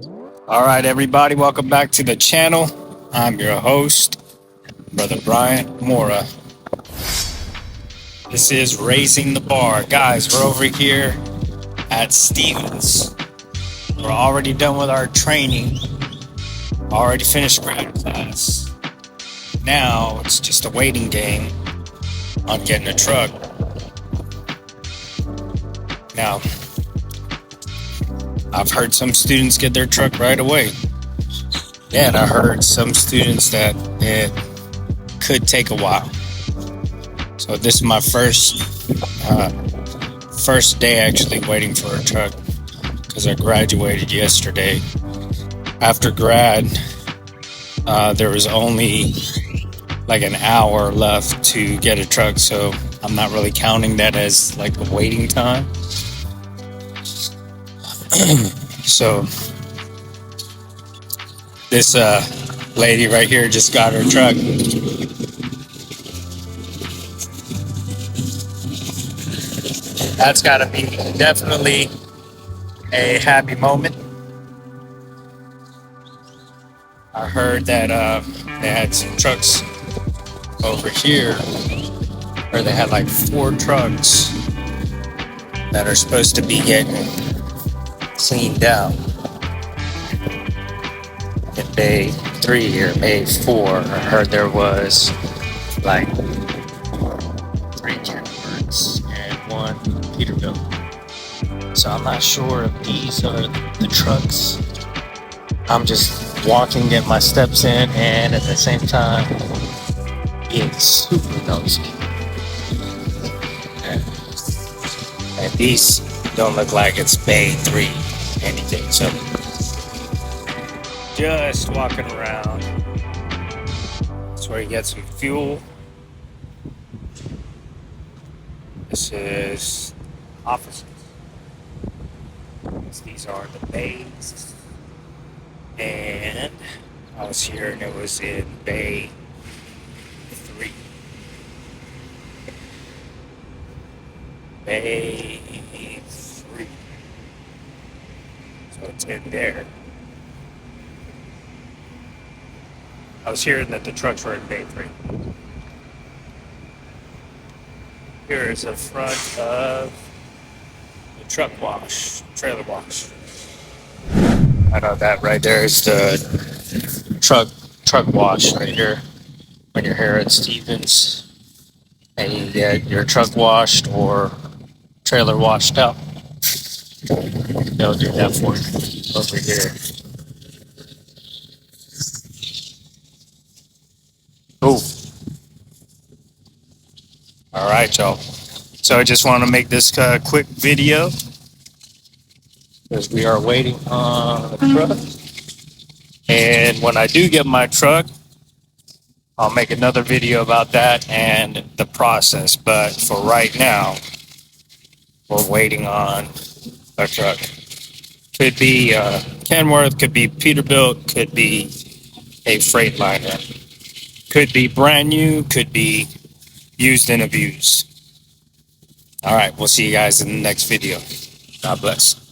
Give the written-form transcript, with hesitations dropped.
All right, everybody, welcome back to the channel. I'm your host, Brother Brian Mora. This is Raising the Bar. Guys, we're over here at Stevens. We're already done with our training, already finished grad class. Now it's just a waiting game on getting a truck. Now, I've heard some students get their truck right away. Yeah, and I heard some students that it could take a while. So this is my first day actually waiting for a truck because I graduated yesterday. After grad, there was only like an hour left to get a truck, so I'm not really counting that as like a waiting time. So this lady right here just got her truck. That's got to be definitely a happy moment. I heard that they had some trucks over here, or they had like 4 trucks that are supposed to be getting cleaned out in Bay 3 or Bay 4. I heard there was like 3 Kenworths and 1 Peterbilt. So I'm not sure if these are the trucks. I'm just walking, getting my steps in, and at the same time being super nosy. And these don't look like it's Bay 3 anything. So just walking around. That's where you get some fuel. This is offices. These are the bays. And I was here and it was in Bay 3. Bay 3. So it's in there. I was hearing that the trucks were in Bay 3. Here is the front of the truck wash, trailer wash. I know that right there is the truck wash right here. When you're here at Stevens and you get your truck washed or trailer washed out, they'll do that for you over here. Oh. All right, y'all. So I just want to make this quick video because we are waiting on the truck. And when I do get my truck, I'll make another video about that and the process. But for right now, we're waiting on a truck. Could be Kenworth, could be Peterbilt, could be a Freightliner. Could be brand new, could be used and abused. All right, we'll see you guys in the next video. God bless.